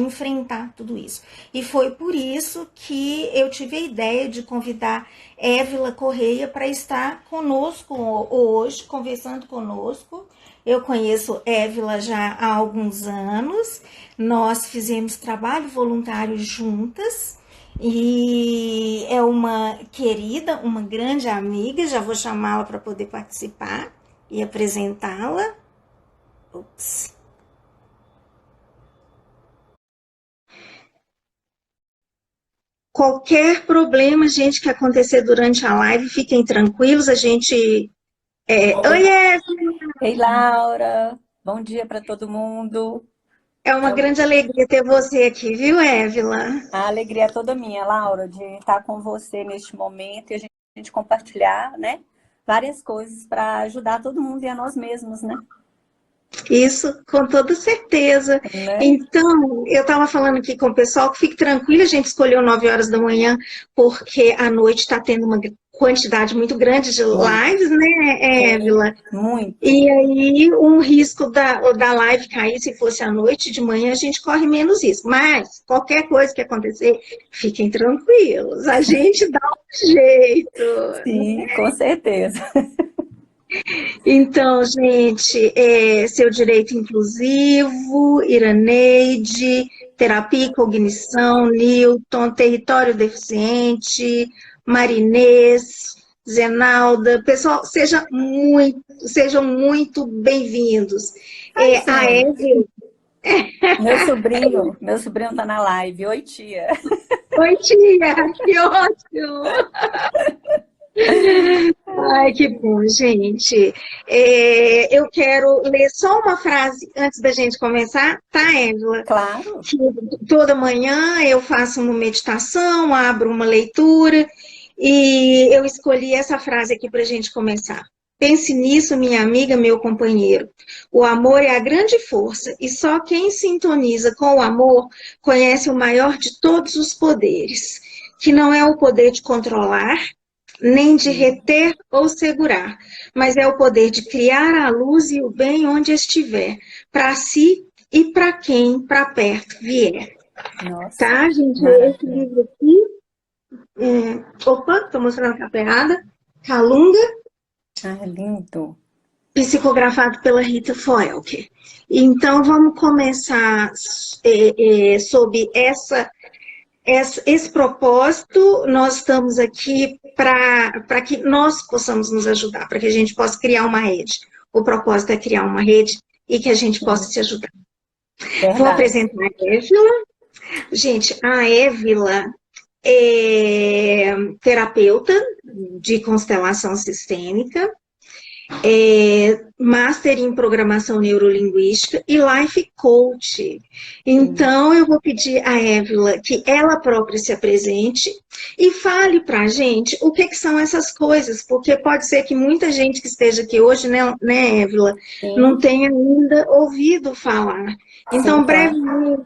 enfrentar tudo isso. E foi por isso que eu tive a ideia de convidar Évila Correia para estar conosco hoje, conversando conosco. Eu conheço Évila já há alguns anos, nós fizemos trabalho voluntário juntas, e é uma querida, uma grande amiga, já vou chamá-la para poder participar e apresentá-la. Ups. Qualquer problema, gente, que acontecer durante a live, fiquem tranquilos, a gente... Oi, Ei, Laura, bom dia para todo mundo. é uma É grande alegria ter você aqui, viu, Évila? A alegria é toda minha, Laura, de estar com você neste momento e a gente compartilhar, né, várias coisas para ajudar todo mundo e a nós mesmos, né? Isso, com toda certeza. Né? Então, eu estava falando aqui com o pessoal que fique tranquilo, a gente escolheu 9 horas da manhã, porque à noite está tendo uma quantidade muito grande de Muito, lives, né, sim, Évila? muito. E aí, um risco da live cair se fosse à noite, de manhã a gente corre menos risco. Mas, qualquer coisa que acontecer, fiquem tranquilos, a gente dá um jeito. Sim, com certeza. Então, gente, seu direito inclusivo, Iraneide, terapia e cognição, Newton, território deficiente, Marinês, Zenalda, pessoal, sejam muito bem-vindos. Ai, A gente, Eve, meu sobrinho tá na live. Oi, tia. oi tia, que ótimo! Ai, que bom, gente. Eu quero ler só uma frase antes da gente começar, tá, Angela? Claro. Que toda manhã eu faço uma meditação, abro uma leitura e eu escolhi essa frase aqui para a gente começar. Pense nisso, minha amiga, meu companheiro. O amor é a grande força e só quem sintoniza com o amor conhece o maior de todos os poderes, que não é o poder de controlar, nem de reter ou segurar, mas é o poder de criar a luz e o bem onde estiver, para si e para quem para perto vier. Nossa, Tá, gente? Esse maravilha. livro aqui, opa, estou mostrando a capa errada, Calunga, Ah, lindo. psicografado pela Rita Foelke. Então, vamos começar sob esse propósito. Nós estamos aqui para que nós possamos nos ajudar, para que a gente possa criar uma rede. O propósito é criar uma rede e que a gente possa Sim, se ajudar. Vou verdade. apresentar a Évila. Gente, a Évila é terapeuta de constelação sistêmica, Master em Programação Neurolinguística e Life Coach. Sim. Então, eu vou pedir à Évila que ela própria se apresente e fale para a gente o que são essas coisas, porque pode ser que muita gente que esteja aqui hoje, né, Évila, não Sim, tenha ainda ouvido falar. sim, Então, claro.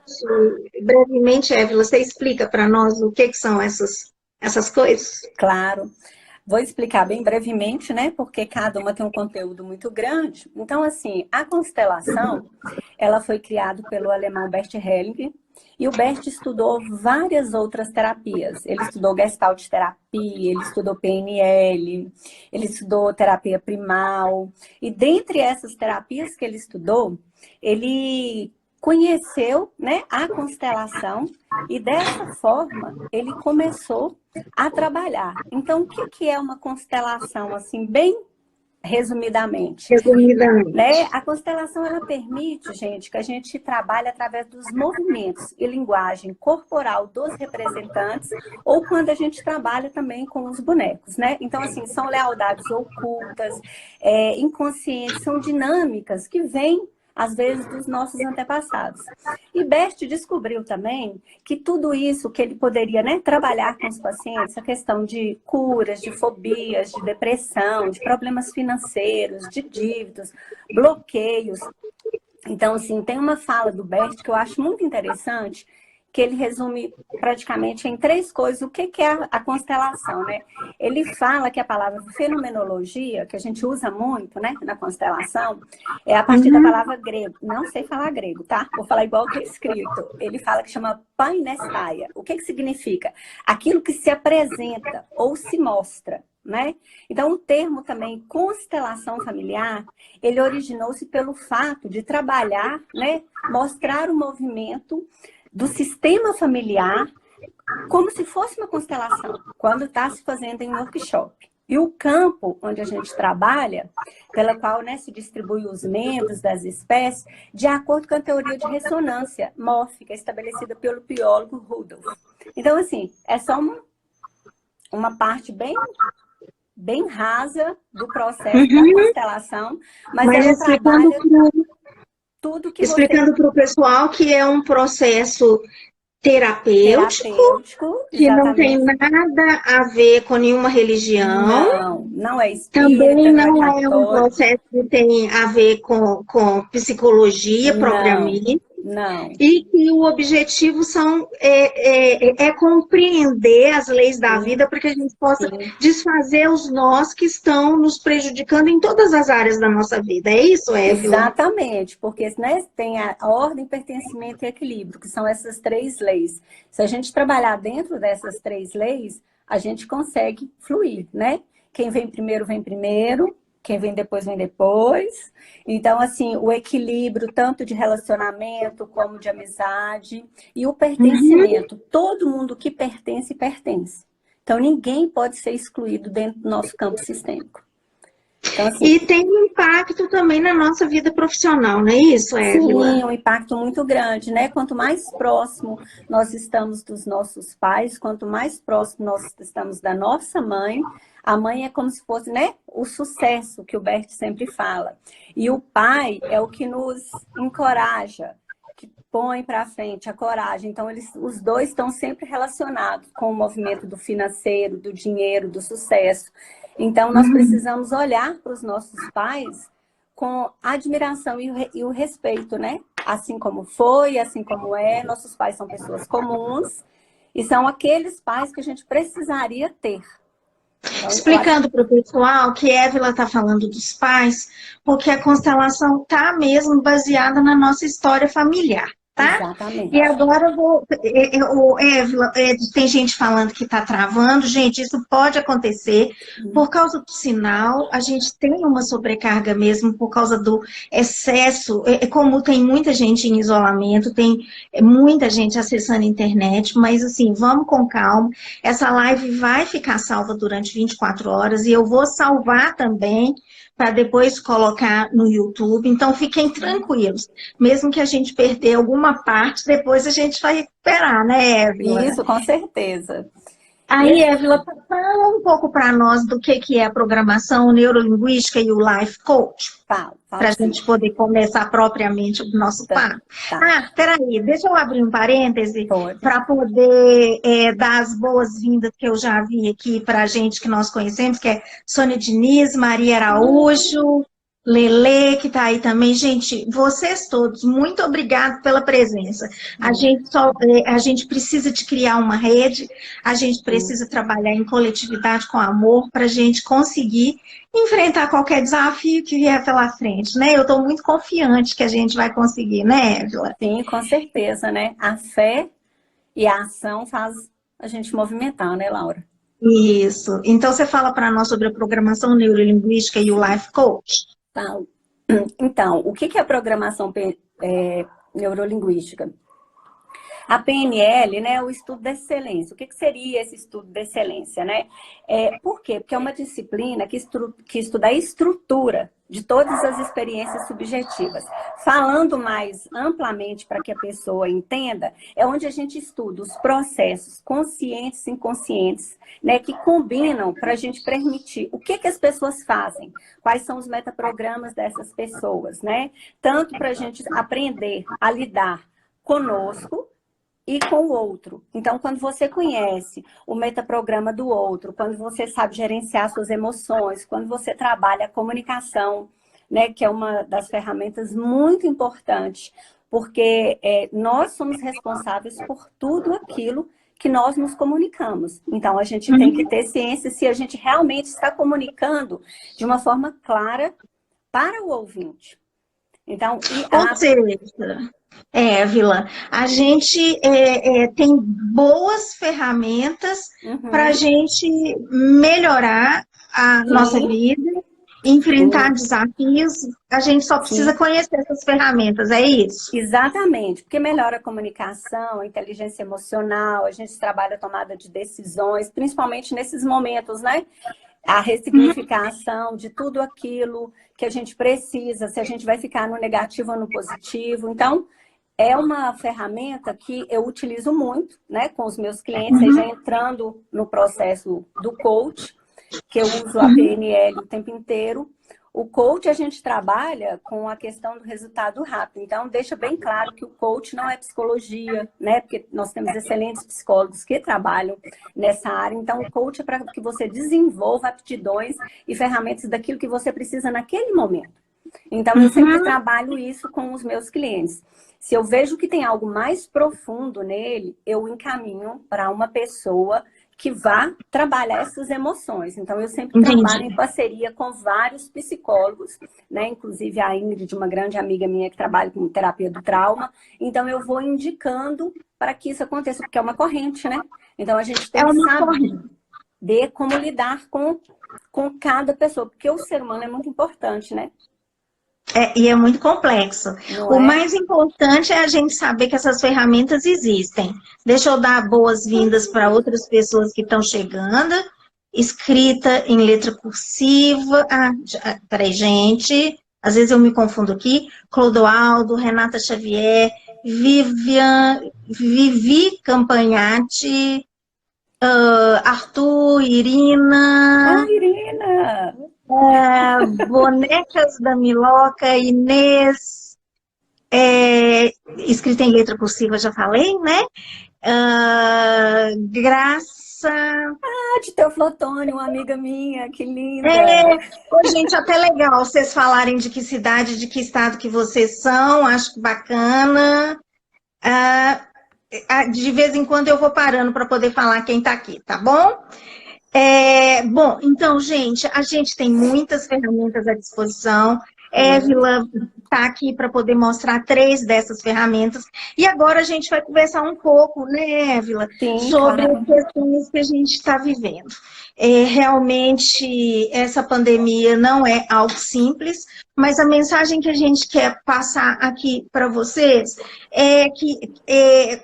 brevemente, Évila, você explica para nós o que são essas coisas? Claro. Vou explicar bem brevemente, né? Porque cada uma tem um conteúdo muito grande. Então, assim, a constelação, ela foi criada pelo alemão Bert Hellinger, e o Bert estudou várias outras terapias. Ele estudou Gestalt terapia, ele estudou PNL, ele estudou terapia primal. E dentre essas terapias que ele estudou, ele conheceu, né, a constelação, e dessa forma ele começou a trabalhar. Então, o que que é uma constelação, assim, bem resumidamente? Né? Resumidamente. A constelação, ela permite, gente, que a gente trabalhe através dos movimentos e linguagem corporal dos representantes, ou quando a gente trabalha também com os bonecos, né? Então, assim, são lealdades ocultas, inconscientes, são dinâmicas que vêm às vezes, dos nossos antepassados. E Bert descobriu também que tudo isso que ele poderia, né, trabalhar com os pacientes, a questão de curas, de fobias, de depressão, de problemas financeiros, de dívidas, bloqueios. Então, assim, tem uma fala do Bert que eu acho muito interessante, que ele resume praticamente em 3 coisas o que é a constelação, né? Ele fala que a palavra fenomenologia, que a gente usa muito, né, na constelação, é a partir da palavra grego. Não sei falar grego, tá? Vou falar igual que é escrito. Ele fala que chama painesteia. O que significa? Aquilo que se apresenta ou se mostra, né? Então, o termo também constelação familiar, ele originou-se pelo fato de trabalhar, né, mostrar o movimento do sistema familiar como se fosse uma constelação, quando está se fazendo em workshop. E o campo onde a gente trabalha, pela qual, né, se distribui os membros das espécies, de acordo com a teoria de ressonância mórfica estabelecida pelo biólogo Rudolf. Então, assim, é só uma parte bem rasa do processo da constelação, mas ela trabalha tudo que explicando para o pessoal que é um processo terapêutico que não tem nada a ver com nenhuma religião. Não é espírita, também não é um processo que tem a ver com psicologia propriamente. Não. E que o objetivo é compreender as leis da vida para que a gente possa desfazer os nós que estão nos prejudicando em todas as áreas da nossa vida. É isso, Évila? Exatamente, porque, né, tem a ordem, pertencimento e equilíbrio, que são essas 3 leis. Se a gente trabalhar dentro dessas 3 leis, a gente consegue fluir, né? Quem vem primeiro, vem primeiro. Quem vem depois. Então, assim, o equilíbrio tanto de relacionamento como de amizade e o pertencimento. Todo mundo que pertence, pertence. Então, ninguém pode ser excluído dentro do nosso campo sistêmico. Então, assim, e tem um impacto também na nossa vida profissional, não é isso, Évila? Sim, um impacto muito grande, né? Quanto mais próximo nós estamos dos nossos pais, quanto mais próximo nós estamos da nossa mãe, a mãe é como se fosse, né, o sucesso que o Bert sempre fala. E o pai é o que nos encoraja, que põe para frente a coragem. Então, os dois estão sempre relacionados com o movimento do financeiro, do dinheiro, do sucesso. Então, nós precisamos olhar para os nossos pais com a admiração e o respeito, né? Assim como foi, assim como é. Nossos pais são pessoas comuns e são aqueles pais que a gente precisaria ter. Então, explicando para o pessoal que Évila está falando dos pais, porque a constelação está mesmo baseada na nossa história familiar. Tá? Exatamente. E agora eu vou... Évila, tem gente falando que está travando. Gente, isso pode acontecer por causa do sinal. A gente tem uma sobrecarga mesmo por causa do excesso. Como tem muita gente em isolamento, tem muita gente acessando a internet, mas assim, vamos com calma. Essa live vai ficar salva durante 24 horas e eu vou salvar também para depois colocar no YouTube. Então, fiquem tranquilos. Mesmo que a gente perder alguma parte, depois a gente vai recuperar, né, Évila? Isso, com certeza. Aí, Évila, fala um pouco para nós do que é a programação neurolinguística e o Life Coach. Para a gente poder começar propriamente o nosso papo. Ah, peraí, deixa eu abrir um parêntese para poder dar as boas-vindas que eu já vi aqui para a gente que nós conhecemos, que é Sônia Diniz, Maria Araújo, Lele, que está aí também. Gente, vocês todos, muito obrigado pela presença. A gente precisa de criar uma rede, a gente precisa trabalhar em coletividade com amor para a gente conseguir enfrentar qualquer desafio que vier pela frente, né? Eu estou muito confiante que a gente vai conseguir, né, Évila? Sim, com certeza, né? A fé e a ação faz a gente movimentar, né, Laura? Isso. Então, você fala para nós sobre a programação neurolinguística e o Life Coach. Então, o que é a programação neurolinguística? A PNL, né, é o estudo da excelência. O que seria esse estudo da excelência, né? Por quê? Porque é uma disciplina que estuda a estrutura de todas as experiências subjetivas. Falando mais amplamente para que a pessoa entenda, é onde a gente estuda os processos conscientes e inconscientes, né, que combinam para a gente permitir o que as pessoas fazem, quais são os metaprogramas dessas pessoas, né? Tanto para a gente aprender a lidar conosco, e com o outro. Então, quando você conhece o metaprograma do outro, quando você sabe gerenciar suas emoções, quando você trabalha a comunicação, né, que é uma das ferramentas muito importantes porque nós somos responsáveis por tudo aquilo que nós nos comunicamos. Então, a gente tem que ter ciência se a gente realmente está comunicando de uma forma clara para o ouvinte. Então, Ou seja, Évila, a gente tem boas ferramentas para a gente melhorar a nossa vida, enfrentar desafios, a gente só precisa conhecer essas ferramentas, é isso? Exatamente, porque melhora a comunicação, a inteligência emocional, a gente trabalha a tomada de decisões, principalmente nesses momentos, né? A ressignificação de tudo aquilo que a gente precisa, se a gente vai ficar no negativo ou no positivo. Então, é uma ferramenta que eu utilizo muito, né, com os meus clientes, já entrando no processo do coach, que eu uso a PNL o tempo inteiro. O coach, a gente trabalha com a questão do resultado rápido. Então, deixa bem claro que o coach não é psicologia, né? Porque nós temos excelentes psicólogos que trabalham nessa área. Então, o coach é para que você desenvolva aptidões e ferramentas daquilo que você precisa naquele momento. Então, eu sempre trabalho isso com os meus clientes. Se eu vejo que tem algo mais profundo nele, eu encaminho para uma pessoa que vá trabalhar essas emoções. Então, eu sempre trabalho em parceria com vários psicólogos, né? Inclusive a Ingrid, uma grande amiga minha que trabalha com terapia do trauma. Então, eu vou indicando para que isso aconteça, porque é uma corrente, né? Então, a gente tem que saber como lidar com cada pessoa, porque o ser humano é muito importante, né? E é muito complexo. O mais importante é a gente saber que essas ferramentas existem. Deixa eu dar boas-vindas para outras pessoas que estão chegando. Escrita em letra cursiva. Peraí, gente. Às vezes eu me confundo aqui. Clodoaldo, Renata Xavier, Vivi Campagnati, Arthur, Irina. Irina! Bonecas da Miloca, Inês, escrita em letra cursiva, já falei, né? Graça. De Teoflotone, uma amiga minha, que linda. Gente, até legal vocês falarem de que cidade, de que estado que vocês são, acho bacana. De vez em quando eu vou parando para poder falar quem está aqui, tá bom? Bom, então, gente, a gente tem muitas ferramentas à disposição. Évila está aqui para poder mostrar 3 dessas ferramentas. E agora a gente vai conversar um pouco, né, Évila, sobre as questões que a gente está vivendo. Realmente, essa pandemia não é algo simples, mas a mensagem que a gente quer passar aqui para vocês é que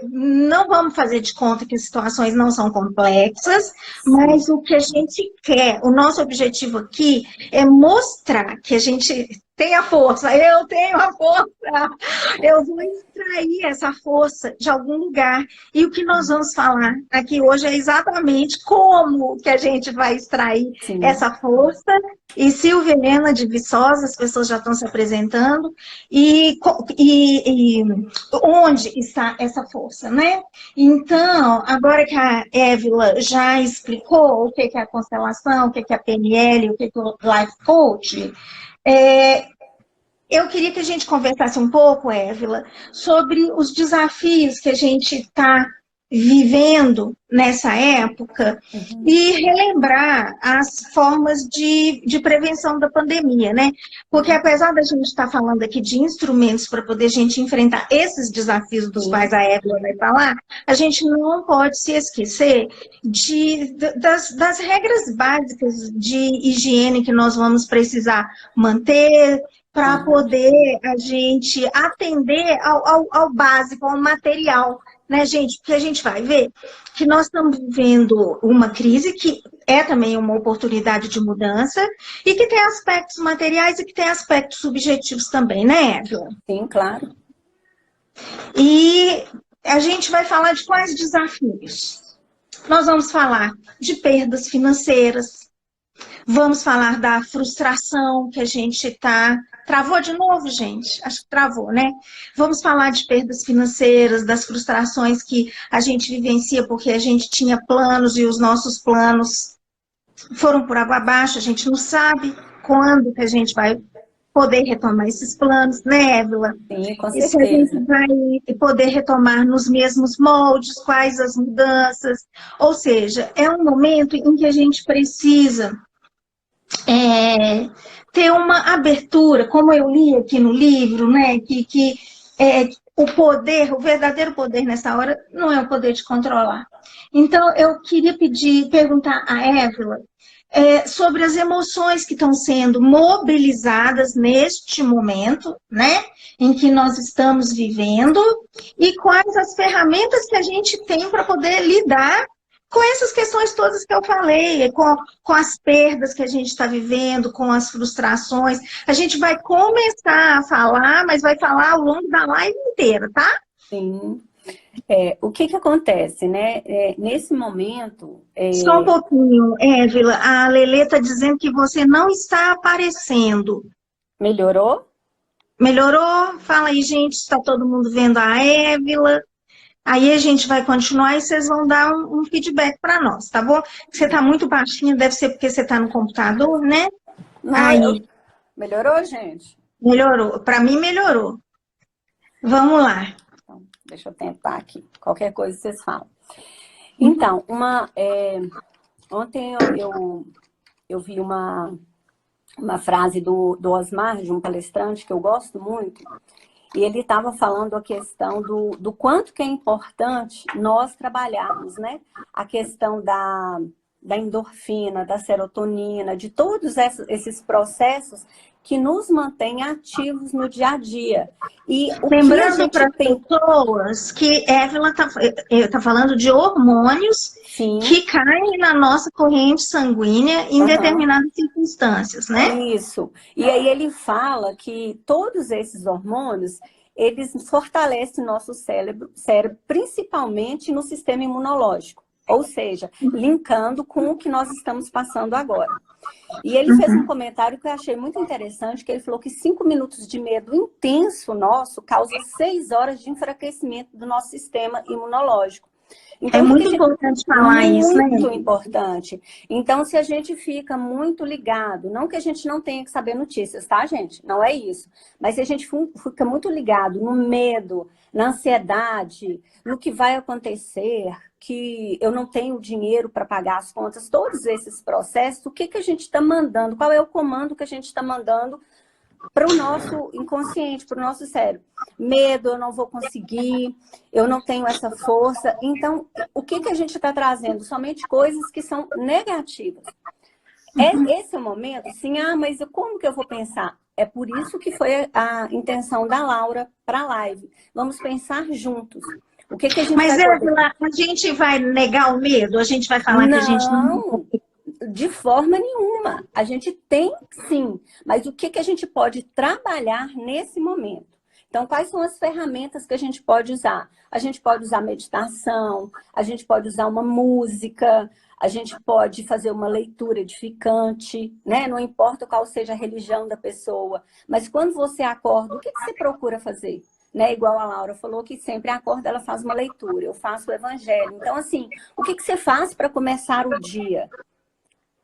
não vamos fazer de conta que as situações não são complexas, mas o que a gente quer, o nosso objetivo aqui é mostrar que a gente tem a força, eu tenho a força, eu vou extrair essa força de algum lugar. E o que nós vamos falar aqui hoje é exatamente como que a gente vai extrair essa força. E Silvia Helena de Viçosa, as pessoas já estão se apresentando, e onde está essa força, né? Então, agora que a Évila já explicou o que é a constelação, o que é a PNL, o que é o Life Coach, eu queria que a gente conversasse um pouco, Évila, sobre os desafios que a gente está vivendo nessa época e relembrar as formas de prevenção da pandemia, né? Porque apesar da gente estar falando aqui de instrumentos para poder a gente enfrentar esses desafios dos quais a Évila vai falar, a gente não pode se esquecer das regras básicas de higiene que nós vamos precisar manter para poder a gente atender ao básico, ao material, né, gente? Porque a gente vai ver que nós estamos vivendo uma crise que é também uma oportunidade de mudança e que tem aspectos materiais e que tem aspectos subjetivos também, né, Évila? Sim, claro. E a gente vai falar de quais desafios? Nós vamos falar de perdas financeiras, vamos falar da frustração que a gente está... Travou de novo, gente? Acho que travou, né? Vamos falar de perdas financeiras, das frustrações que a gente vivencia porque a gente tinha planos e os nossos planos foram por água abaixo, a gente não sabe quando que a gente vai poder retomar esses planos, né, Évila? Sim, com E se a gente certeza. vai poder retomar nos mesmos moldes, quais as mudanças. Ou seja, é um momento em que a gente precisa ter uma abertura, como eu li aqui no livro, né, o poder, o verdadeiro poder nessa hora não é o poder de controlar. Então, eu queria perguntar a Évila sobre as emoções que estão sendo mobilizadas neste momento, né, em que nós estamos vivendo, e quais as ferramentas que a gente tem para poder lidar com essas questões todas que eu falei, com as perdas que a gente está vivendo, com as frustrações. A gente vai começar a falar, mas vai falar ao longo da live inteira, tá? Sim. O que que acontece, né? Nesse momento... Só um pouquinho, Évila. A Lelê está dizendo que você não está aparecendo. Melhorou? Melhorou? Fala aí, gente, está todo mundo vendo a Évila? Aí a gente vai continuar e vocês vão dar um feedback para nós, tá bom? Você está muito baixinho, deve ser porque você está no computador, né? Não, Aí, melhorou, gente? melhorou. Para mim, melhorou. Vamos lá. Então, deixa eu tentar aqui. Qualquer coisa vocês falam. Então, ontem eu vi uma frase do Osmar, de um palestrante que eu gosto muito, e ele estava falando a questão do quanto que é importante nós trabalharmos, né? A questão da endorfina, da serotonina, de todos esses processos que nos mantêm ativos no dia a dia. E o que a Lembrando para gente as tem... pessoas que Evelyn tá falando de hormônios Sim. que caem na nossa corrente sanguínea em determinadas circunstâncias, né? Isso. E aí ele fala que todos esses hormônios, eles fortalecem o nosso cérebro, principalmente no sistema imunológico. Ou seja, linkando com o que nós estamos passando agora. E ele fez um comentário que eu achei muito interessante, que ele falou que 5 minutos de medo intenso nosso causa 6 horas de enfraquecimento do nosso sistema imunológico. Então, é muito importante falar isso, né? Muito importante. Então, se a gente fica muito ligado, não que a gente não tenha que saber notícias, tá, gente? Não é isso. Mas se a gente fica muito ligado no medo, na ansiedade, no que vai acontecer, que eu não tenho dinheiro para pagar as contas, todos esses processos, o que a gente está mandando? Qual é o comando que a gente está mandando para o nosso inconsciente, para o nosso cérebro? Medo, eu não vou conseguir, eu não tenho essa força. Então, o que a gente está trazendo? Somente coisas que são negativas. Esse é o momento, sim, mas como que eu vou pensar? É por isso que foi a intenção da Laura para a live. Vamos pensar juntos. O que a gente Mas, vai poder... Évila, a gente vai negar o medo? A gente vai falar que a gente não... Não, de forma nenhuma. A gente tem sim, mas o que a gente pode trabalhar nesse momento? Então, quais são as ferramentas que a gente pode usar? A gente pode usar meditação, a gente pode usar uma música, a gente pode fazer uma leitura edificante, né? Não importa qual seja a religião da pessoa, mas quando você acorda, o que você procura fazer? Né? Igual a Laura falou que sempre acorda, ela faz uma leitura, eu faço o evangelho. Então, assim, o que você faz para começar o dia?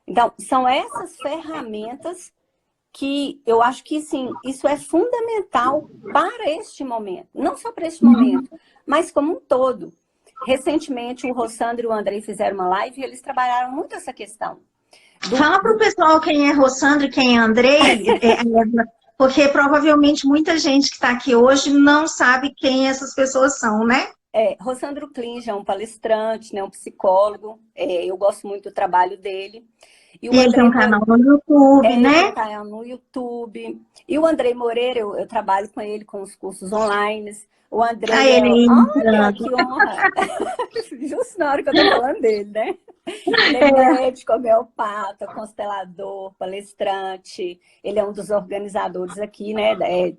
Então, são essas ferramentas que eu acho que, sim, isso é fundamental para este momento. Não só para este momento, mas como um todo. Recentemente, o Rossandro e o Andrei fizeram uma live e eles trabalharam muito essa questão. Fala para o pessoal quem é Rossandro e quem é Andrei, porque provavelmente muita gente que está aqui hoje não sabe quem essas pessoas são, né? Rossandro Klinge é um palestrante, né, um psicólogo. Eu gosto muito do trabalho dele. E o ele tem um canal no YouTube, né? Ele tem um canal no YouTube. E o Andrei Moreira, eu trabalho com ele com os cursos online. O Andrei olha, que honra! Justo na hora que eu tô falando dele, né? Ele é médico, homeopata, constelador, palestrante. Ele é um dos organizadores aqui, né,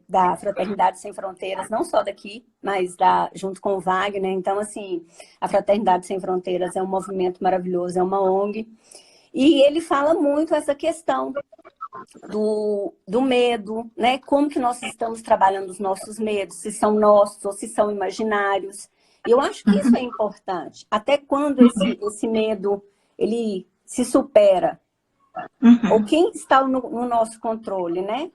da Fraternidade Sem Fronteiras, não só daqui, mas junto com o Wagner. Então, assim, a Fraternidade Sem Fronteiras é um movimento maravilhoso, é uma ONG. E ele fala muito essa questão do medo, né? Como que nós estamos trabalhando os nossos medos, se são nossos ou se são imaginários. E eu acho que isso é importante. Até quando esse medo, ele se supera? Ou quem está no nosso controle, né?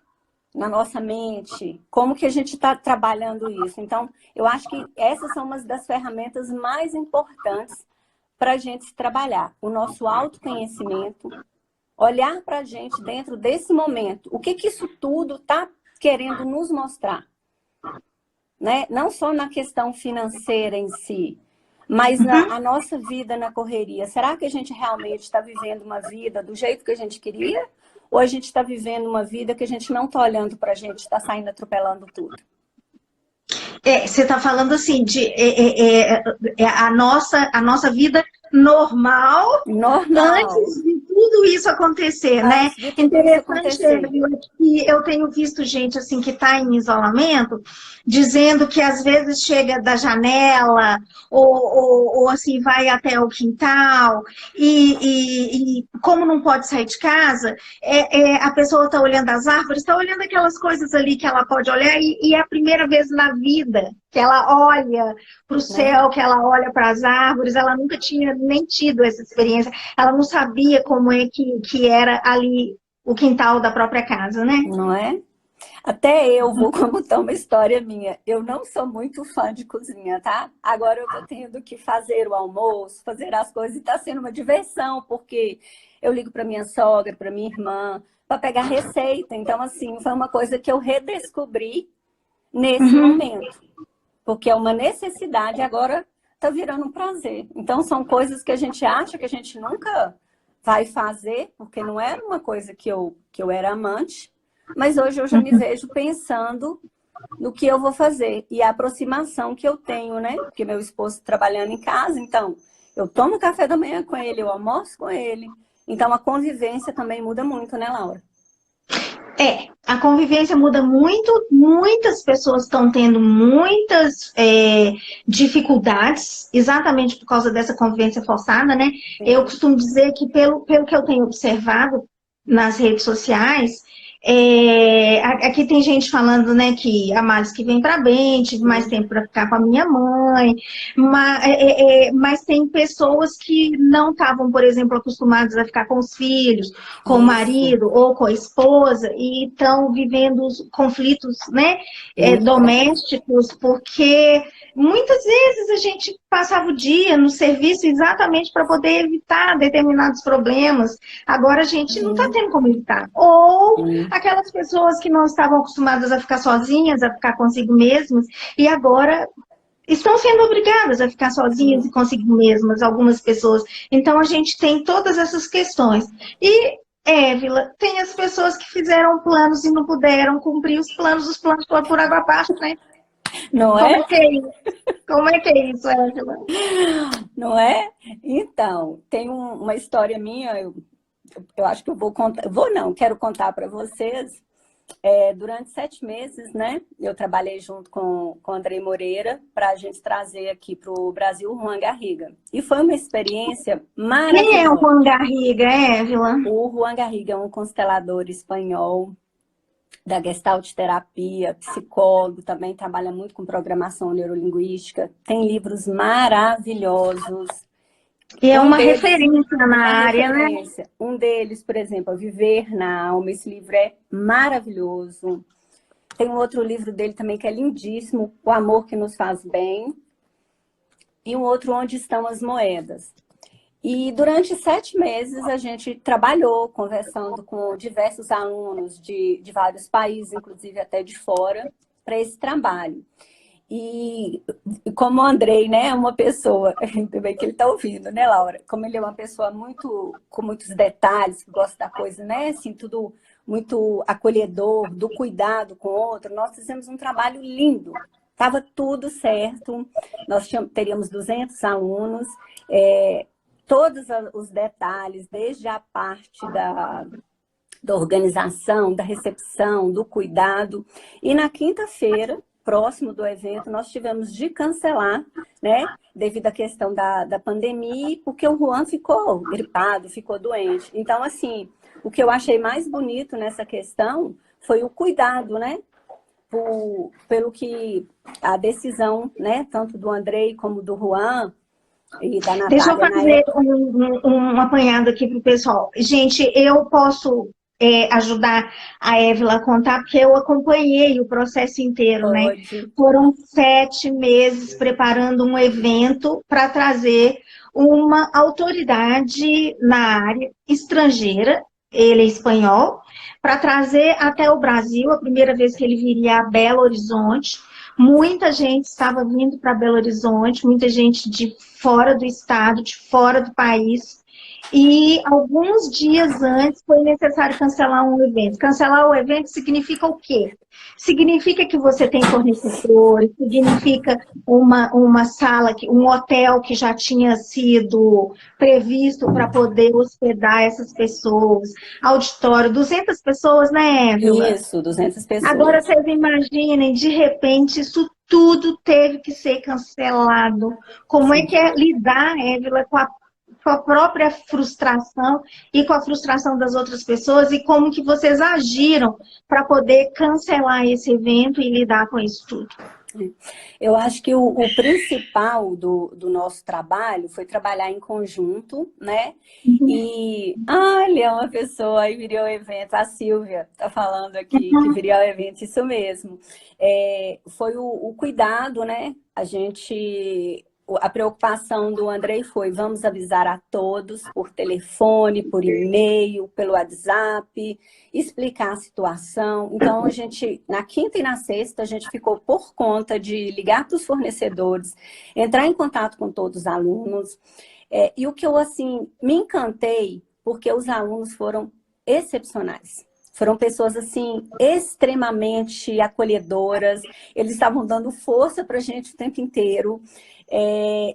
na nossa mente, como que a gente está trabalhando isso. Então, eu acho que essas são uma das ferramentas mais importantes para a gente trabalhar. O nosso autoconhecimento, olhar para a gente dentro desse momento. O que que isso tudo está querendo nos mostrar? Né? Não só na questão financeira em si, mas a nossa vida na correria. Será que a gente realmente está vivendo uma vida do jeito que a gente queria? Ou a gente está vivendo uma vida que a gente não está olhando para a gente, está saindo atropelando tudo? Você está falando assim de a nossa vida normal, antes de tudo isso acontecer, né? Interessante que eu tenho visto gente assim que está em isolamento, dizendo que às vezes chega da janela ou assim vai até o quintal e como não pode sair de casa, a pessoa está olhando as árvores, está olhando aquelas coisas ali que ela pode olhar e é a primeira vez na vida que ela olha para o céu, que ela olha para as árvores, ela nunca tinha nem tido essa experiência, ela não sabia como é que era ali o quintal da própria casa, né? Não é? Até eu vou contar uma história minha. Eu não sou muito fã de cozinha, tá? Agora eu tô tendo que fazer o almoço, fazer as coisas, e tá sendo uma diversão, porque eu ligo para minha sogra, para minha irmã, para pegar receita. Então, assim, foi uma coisa que eu redescobri nesse momento. Porque é uma necessidade, agora tá virando um prazer. Então, são coisas que a gente acha que a gente nunca vai fazer, porque não era uma coisa que eu era amante, mas hoje eu já me vejo pensando no que eu vou fazer. E a aproximação que eu tenho, né? Porque meu esposo trabalhando em casa, então eu tomo café da manhã com ele, eu almoço com ele. Então a convivência também muda muito, né, Laura? A convivência muda muito, muitas pessoas estão tendo muitas dificuldades, exatamente por causa dessa convivência forçada, né? Sim. Eu costumo dizer que, pelo que eu tenho observado nas redes sociais, aqui tem gente falando, né, que há males que vem para bem, tive mais tempo para ficar com a minha mãe, mas tem pessoas que não estavam, por exemplo, acostumadas a ficar com os filhos, com o marido ou com a esposa, e estão vivendo os conflitos, né, domésticos, porque muitas vezes a gente passava o dia no serviço exatamente para poder evitar determinados problemas. Agora a gente não está tendo como evitar. Ou aquelas pessoas que não estavam acostumadas a ficar sozinhas, a ficar consigo mesmas, e agora estão sendo obrigadas a ficar sozinhas e consigo mesmas, algumas pessoas. Então a gente tem todas essas questões. E Évila, tem as pessoas que fizeram planos e não puderam cumprir os planos foram por água abaixo, né? Não é? Como é que é isso, Évila? Não é? Então, tem uma história minha, eu acho que eu vou contar, quero contar para vocês. Durante 7 meses, né, eu trabalhei junto com o Andrei Moreira para a gente trazer aqui para o Brasil o Juan Garriga. E foi uma experiência maravilhosa. Quem é o Juan Garriga, Évila? O Juan Garriga é um constelador espanhol da Gestalt terapia, psicólogo, também trabalha muito com programação neurolinguística, tem livros maravilhosos. E é uma referência na área, né? Um deles, por exemplo, Viver na Alma. Esse livro é maravilhoso. Tem um outro livro dele também que é lindíssimo, O Amor que Nos Faz Bem. E um outro, Onde Estão as Moedas. E durante 7 meses a gente trabalhou conversando com diversos alunos de vários países, inclusive até de fora, para esse trabalho. E como o Andrei, né, é uma pessoa, ainda bem que ele está ouvindo, né, Laura? Como ele é uma pessoa com muitos detalhes, que gosta da coisa, né, assim, tudo muito acolhedor, do cuidado com o outro, nós fizemos um trabalho lindo. Estava tudo certo, nós teríamos 200 alunos, todos os detalhes, desde a parte da organização, da recepção, do cuidado. E na quinta-feira, próximo do evento, nós tivemos de cancelar, né, devido à questão da pandemia, porque o Juan ficou gripado, ficou doente. Então, assim, o que eu achei mais bonito nessa questão foi o cuidado, né, pelo que a decisão, né, tanto do Andrei como do Juan e da Natália. Deixa eu fazer um apanhado aqui para o pessoal. Gente, eu posso ajudar a Évila a contar, porque eu acompanhei o processo inteiro, né? Pode. Foram 7 meses preparando um evento para trazer uma autoridade na área estrangeira, ele é espanhol, para trazer até o Brasil, a primeira vez que ele viria a Belo Horizonte. Muita gente estava vindo para Belo Horizonte, muita gente de fora do estado, de fora do país, e alguns dias antes foi necessário cancelar um evento. Cancelar o evento significa o quê? Significa que você tem fornecedores, significa uma sala, um hotel que já tinha sido previsto para poder hospedar essas pessoas, auditório, 200 pessoas, né, Évila? Isso, 200 Agora pessoas. vocês imaginem, de repente, isso tudo teve que ser cancelado. Como é Sim. que é lidar, Évila, com a própria frustração e com a frustração das outras pessoas e como que vocês agiram para poder cancelar esse evento e lidar com isso tudo? Eu acho que o principal do nosso trabalho foi trabalhar em conjunto, né? E, olha, uma pessoa aí viria ao evento, a Silvia está falando aqui, que viria ao evento, isso mesmo. Foi o cuidado, né? A preocupação do Andrei foi, vamos avisar a todos por telefone, por e-mail, pelo WhatsApp, explicar a situação. Então, na quinta e na sexta, a gente ficou por conta de ligar para os fornecedores, entrar em contato com todos os alunos. E o que eu, assim, me encantei, porque os alunos foram excepcionais. Foram pessoas, assim, extremamente acolhedoras. Eles estavam dando força para a gente o tempo inteiro.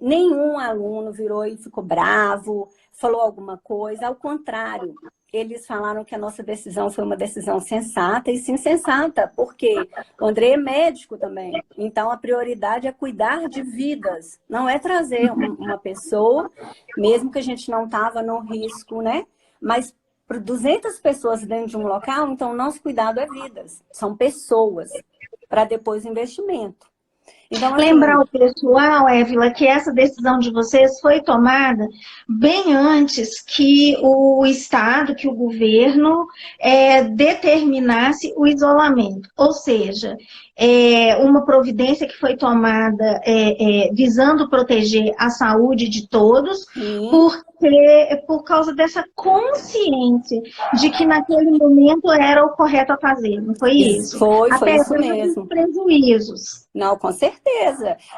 Nenhum aluno virou e ficou bravo, falou alguma coisa. Ao contrário, eles falaram que a nossa decisão foi uma decisão sensata, e sim sensata, porque o André é médico também. Então, a prioridade é cuidar de vidas, não é trazer uma pessoa, mesmo que a gente não estava no risco, né? Mas para 200 pessoas dentro de um local, então o nosso cuidado é vidas, são pessoas, para depois investimento. Então, Lembrar assim, o pessoal, Évila, que essa decisão de vocês foi tomada bem antes que o Estado, que o governo determinasse o isolamento. Ou seja, uma providência que foi tomada visando proteger a saúde de todos, sim, por causa dessa consciência de que naquele momento era o correto a fazer, não foi isso? foi isso Apesar dos mesmo. prejuízos. Não, com certeza.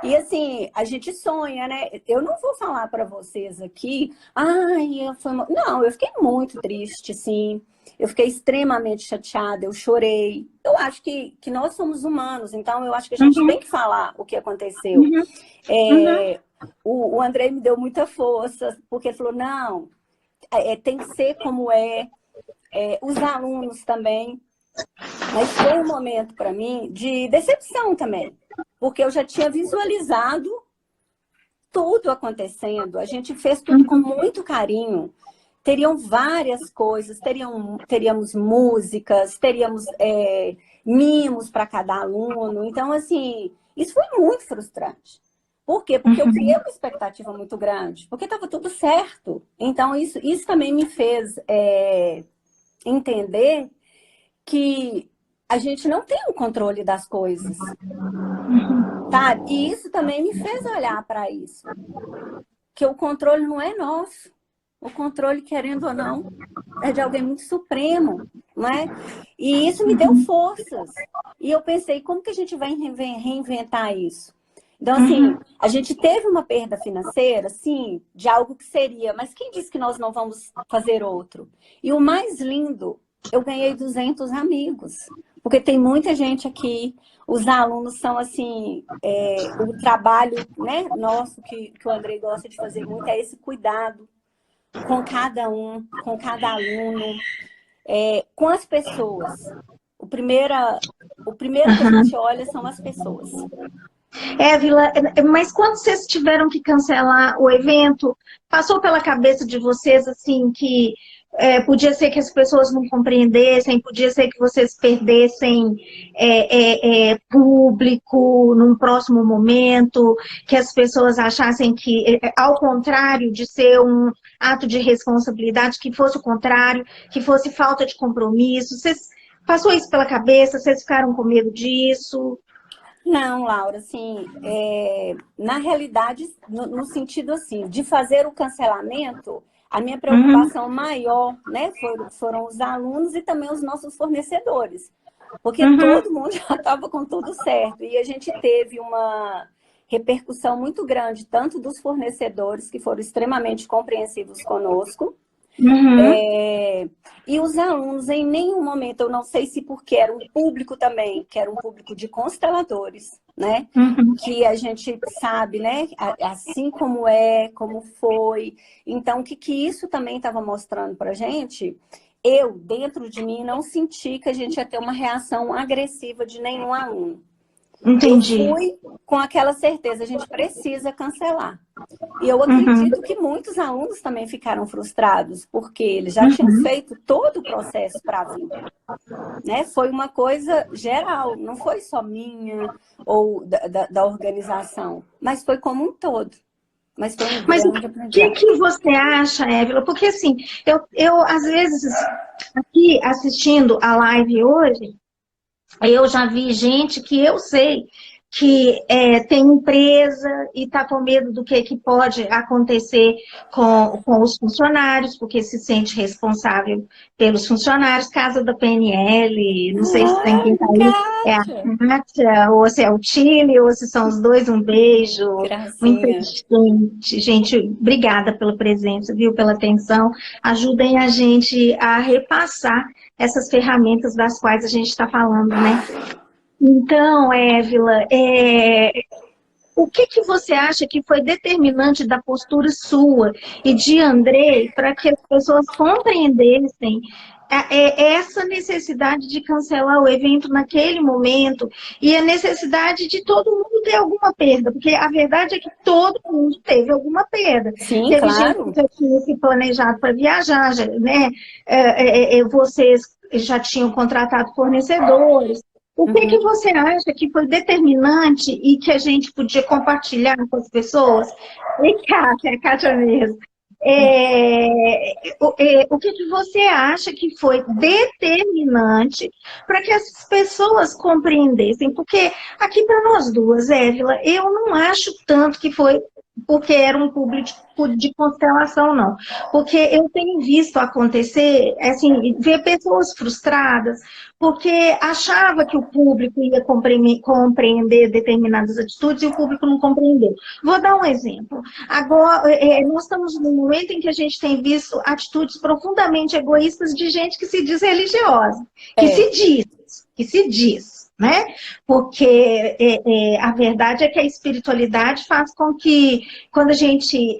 E assim, a gente sonha, né? Eu não vou falar para vocês aqui, não, eu fiquei muito triste, sim. Eu fiquei extremamente chateada, eu chorei. Eu acho que nós somos humanos, então eu acho que a gente tem Uhum, que falar o que aconteceu. uhum, uhum, É, o Andrei me deu muita força, porque ele falou, não, tem que ser como os alunos também. Mas foi um momento para mim de decepção também, porque eu já tinha visualizado tudo acontecendo, a gente fez tudo com uhum, muito carinho. Teriam várias coisas, teríamos músicas, teríamos mimos para cada aluno. Então, assim, isso foi muito frustrante. Por quê? Porque eu criei uhum. uma expectativa muito grande, porque estava tudo certo. Então, isso também me fez entender que a gente não tem o controle das coisas, sabe? E isso também me fez olhar para isso, que o controle não é nosso. O controle, querendo ou não, é de alguém muito supremo, não é? E isso me deu forças. E eu pensei, como que a gente vai reinventar isso? Então, assim, a gente teve uma perda financeira, sim, de algo que seria, mas quem disse que nós não vamos fazer outro? E o mais lindo, eu ganhei 200 amigos, porque tem muita gente aqui, os alunos são, assim, o trabalho, né, nosso, que o Andrei gosta de fazer muito, é esse cuidado com cada um, com cada aluno, com as pessoas. O primeiro que a gente olha são as pessoas. Vila, mas quando vocês tiveram que cancelar o evento, passou pela cabeça de vocês assim que podia ser que as pessoas não compreendessem, podia ser que vocês perdessem público num próximo momento, que as pessoas achassem que, ao contrário de ser um ato de responsabilidade, que fosse o contrário, que fosse falta de compromisso. Vocês passou isso pela cabeça? Vocês ficaram com medo disso? Não, Laura, assim, na realidade, no sentido assim, de fazer o cancelamento, a minha preocupação maior, né, foram os alunos e também os nossos fornecedores, porque todo mundo já estava com tudo certo, e a gente teve uma repercussão muito grande, tanto dos fornecedores, que foram extremamente compreensivos conosco, e os alunos, em nenhum momento, eu não sei se porque era um público também, que era um público de consteladores, né? Que a gente sabe, né? Assim como como foi. Então, o que isso também estava mostrando para a gente, eu, dentro de mim, não senti que a gente ia ter uma reação agressiva de nenhum aluno. Entendi. Eu fui com aquela certeza, a gente precisa cancelar. E eu acredito que muitos alunos também ficaram frustrados, porque eles já tinham feito todo o processo para vir. Né? Foi uma coisa geral, não foi só minha ou da organização, mas foi como um todo. Mas foi um grande aprendizado. O que você acha, Évila? Porque assim, eu às vezes, aqui assistindo a live hoje, eu já vi gente que eu sei que tem empresa e está com medo do que pode acontecer com os funcionários, porque se sente responsável pelos funcionários. Caso da PNL, não sei se tem quem está aí, é a Kátia, ou se é o Time, ou se são os dois. Um beijo. Muito gente. Gente, obrigada pela presença, viu, pela atenção. Ajudem a gente a repassar essas ferramentas das quais a gente está falando, né? Então, Évila, o que você acha que foi determinante da postura sua e de Andrei para que as pessoas compreendessem essa necessidade de cancelar o evento naquele momento e a necessidade de todo mundo ter alguma perda? Porque a verdade é que todo mundo teve alguma perda. Sim, teve claro. gente que já tinha se planejado para viajar, né? Vocês já tinham contratado fornecedores. O que você acha que foi determinante e que a gente podia compartilhar com as pessoas? E Kátia mesmo. O que você acha que foi determinante para que as pessoas compreendessem? Porque aqui para nós duas, Évila, eu não acho tanto que foi porque era um público de constelação, não. Porque eu tenho visto acontecer, assim, ver pessoas frustradas, porque achava que o público ia compreender determinadas atitudes e o público não compreendeu. Vou dar um exemplo. Agora, nós estamos num momento em que a gente tem visto atitudes profundamente egoístas de gente que se diz religiosa, que se diz, né? Porque a verdade é que a espiritualidade faz com que, quando a gente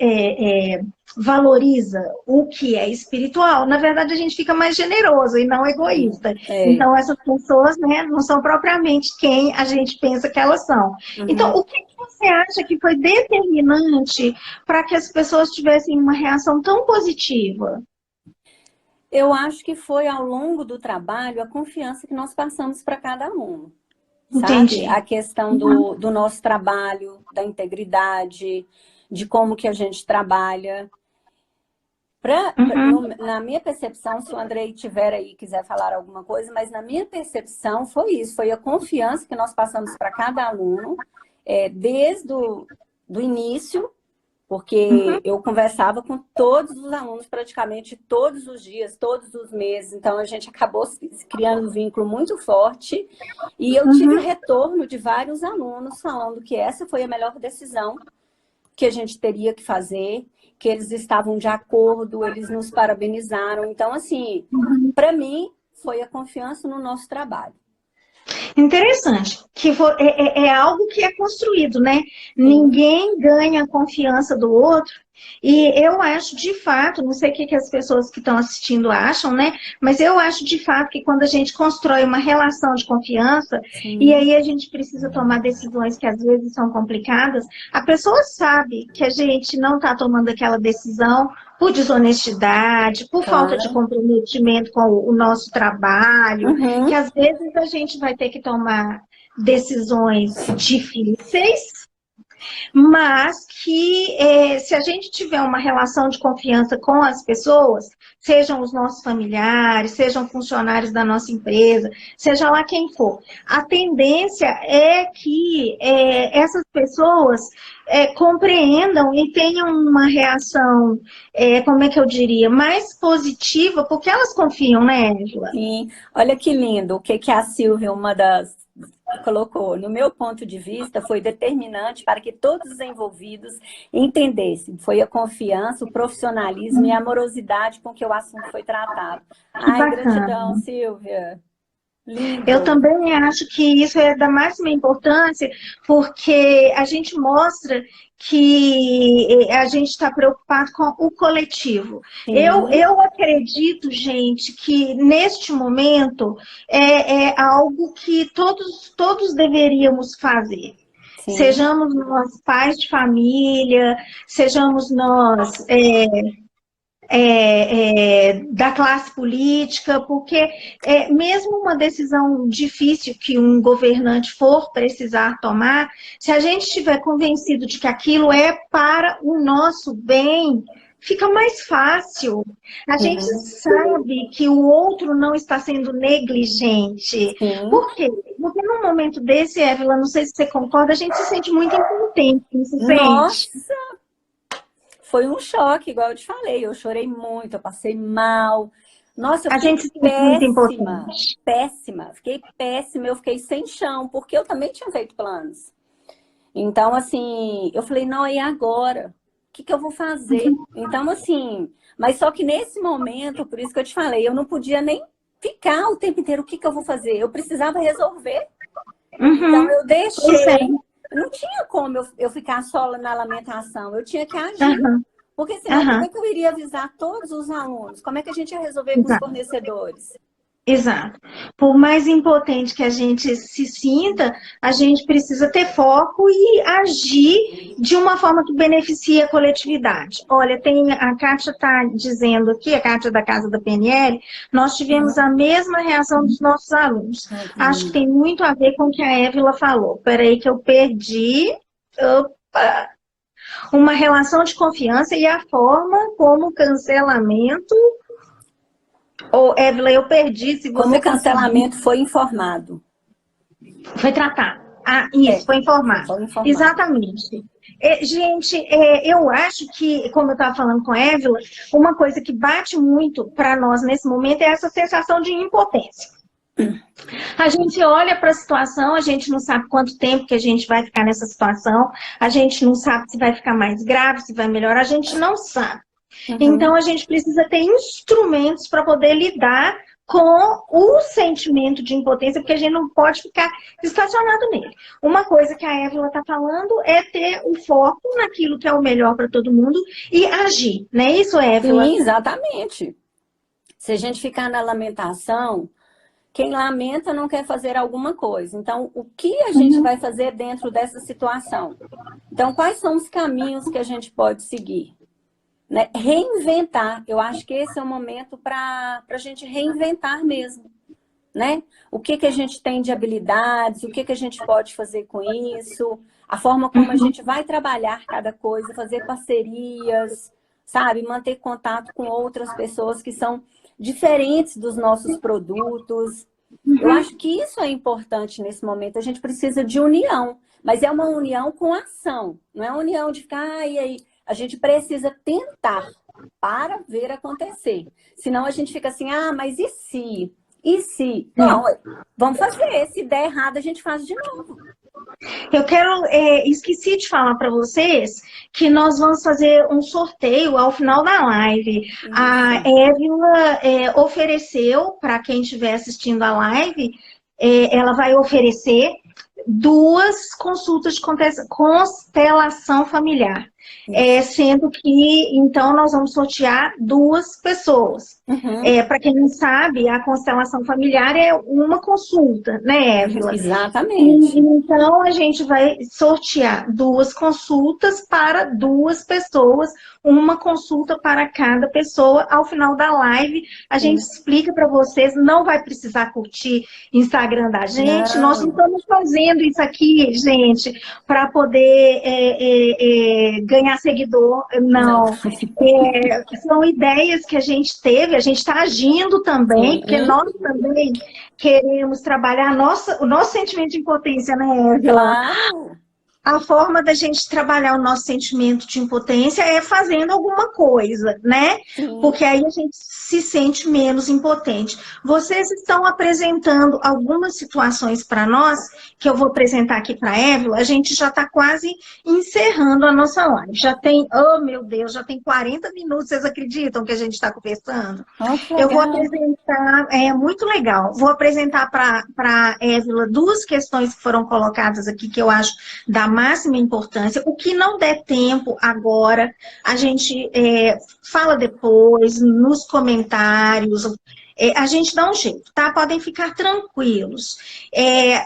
valoriza o que é espiritual, na verdade a gente fica mais generoso e não egoísta. Então essas pessoas, né, não são propriamente quem a gente pensa que elas são. Então, o que você acha que foi determinante para que as pessoas tivessem uma reação tão positiva? Eu acho que foi ao longo do trabalho a confiança que nós passamos para cada aluno. Entendi. Sabe? A questão do nosso trabalho, da integridade, de como que a gente trabalha. Na minha percepção, se o Andrei tiver aí e quiser falar alguma coisa, mas na minha percepção foi isso, foi a confiança que nós passamos para cada aluno, desde do início, porque eu conversava com todos os alunos praticamente todos os dias, todos os meses, então a gente acabou criando um vínculo muito forte, e eu tive retorno de vários alunos falando que essa foi a melhor decisão que a gente teria que fazer, que eles estavam de acordo, eles nos parabenizaram. Então, assim, para mim, foi a confiança no nosso trabalho. Interessante, que é algo que é construído, né? Ninguém ganha a confiança do outro E eu acho, de fato, não sei o que as pessoas que estão assistindo acham, né? Mas eu acho, de fato, que quando a gente constrói uma relação de confiança, e Sim, aí a gente precisa tomar decisões que às vezes são complicadas, a pessoa sabe que a gente não está tomando aquela decisão por desonestidade, por falta de claro. comprometimento com o nosso trabalho, que Uhum. às vezes a gente vai ter que tomar decisões difíceis, mas que se a gente tiver uma relação de confiança com as pessoas, sejam os nossos familiares, sejam funcionários da nossa empresa, seja lá quem for, a tendência é que essas pessoas compreendam e tenham uma reação, como é que eu diria, mais positiva, porque elas confiam, né, Angela? Sim, olha que lindo. O que que a Silvia, uma das, colocou, no meu ponto de vista, foi determinante para que todos os envolvidos entendessem. Foi a confiança, o profissionalismo e a amorosidade com que o assunto foi tratado. Que Ai, bacana. gratidão, Silvia. Eu Lindo. também acho que isso é da máxima importância, porque a gente mostra que a gente está preocupado com o coletivo. Sim, Eu acredito, gente, que neste momento é algo que todos deveríamos fazer. sim. Sejamos nós pais de família, sejamos nós da classe política, porque mesmo uma decisão difícil que um governante for precisar tomar, se a gente estiver convencido de que aquilo é para o nosso bem, fica mais fácil. A gente Sim, sabe que o outro não está sendo negligente. sim. Por quê? Porque num momento desse, Évila, não sei se você concorda, a gente se sente muito impotente, não se sente? Nossa, foi um choque, igual eu te falei. Eu chorei muito, eu passei mal. Nossa, eu A fiquei gente se sente muito péssima, impotente. péssima. Fiquei péssima, eu fiquei sem chão, porque eu também tinha feito planos. Então, assim, eu falei, não, e agora? O que que eu vou fazer? Então, assim, mas só que nesse momento, por isso que eu te falei, eu não podia nem ficar o tempo inteiro, o que que eu vou fazer? Eu precisava resolver. Então, Uhum. eu Pois é. deixei. Não tinha como eu ficar só na lamentação, eu tinha que agir. Aham, Porque senão, como aham. é que eu iria avisar todos os alunos? Como é que a gente ia resolver com os Exato, fornecedores? exato. Por mais impotente que a gente se sinta, a gente precisa ter foco e agir de uma forma que beneficie a coletividade. Olha, a Kátia está dizendo aqui, a Kátia da Casa da PNL, nós tivemos a mesma reação dos nossos alunos. Ai, que Acho que lindo. tem muito a ver com o que a Évila falou. Peraí que eu perdi. Opa! Uma relação de confiança e a forma como o cancelamento. Ô, Évila, eu perdi, se Como você o conseguir. cancelamento foi informado. Foi tratado. Ah, É, isso, foi informado. foi informado. Exatamente. Gente, eu acho que, como eu estava falando com a Évila, uma coisa que bate muito para nós nesse momento é essa sensação de impotência. A gente olha para a situação, a gente não sabe quanto tempo que a gente vai ficar nessa situação, a gente não sabe se vai ficar mais grave, se vai melhorar, a gente não sabe. Então, Uhum. a gente precisa ter instrumentos para poder lidar com o sentimento de impotência, porque a gente não pode ficar estacionado nele. Uma coisa que a Évila está falando é ter o foco naquilo que é o melhor para todo mundo e agir, não é isso, Évila? Sim, exatamente. Se a gente ficar na lamentação, quem lamenta não quer fazer alguma coisa. Então, o que a gente Uhum, vai fazer dentro dessa situação? Então, quais são os caminhos que a gente pode seguir? Né? Reinventar. Eu acho que esse é o momento para a gente reinventar mesmo. Né? O que que a gente tem de habilidades, o que que a gente pode fazer com isso, a forma como a uhum, gente vai trabalhar cada coisa, fazer parcerias, sabe? Manter contato com outras pessoas que são diferentes dos nossos produtos. Eu uhum. acho que isso é importante nesse momento. A gente precisa de união, mas é uma união com ação, não é uma união de ficar, e aí? A gente precisa tentar para ver acontecer. Senão a gente fica assim, ah, mas e se? E se? Não, vamos fazer. Se der errado, a gente faz de novo. Eu quero, esqueci de falar para vocês que nós vamos fazer um sorteio ao final da live. A Isso. Évila ofereceu, para quem estiver assistindo a live, ela vai oferecer duas consultas de constelação familiar. Sendo que, então, nós vamos sortear 2 pessoas. Para quem não sabe, a constelação familiar é uma consulta, né, Évila? Exatamente. Então, a gente vai sortear 2 consultas para 2 pessoas, uma consulta para cada pessoa. Ao final da live, a gente explica para vocês, não vai precisar curtir Instagram da gente, nós não estamos fazendo isso aqui, gente, para poder ganhar seguidor, não. São ideias que a gente teve, a gente está agindo também, porque nós também queremos trabalhar o nosso sentimento de impotência, né, Évila? Claro. A forma da gente trabalhar o nosso sentimento de impotência é fazendo alguma coisa, né? Porque aí a gente se sente menos impotente. Vocês estão apresentando algumas situações para nós, que eu vou apresentar aqui para a Évila, a gente já está quase encerrando a nossa live. Já tem, oh meu Deus, já tem 40 minutos, vocês acreditam que a gente está conversando? Eu vou apresentar, é muito legal, vou apresentar para a Évila 2 questões que foram colocadas aqui, que eu acho da máxima importância. O que não der tempo agora, a gente fala depois, nos comentários, a gente dá um jeito, tá? Podem ficar tranquilos.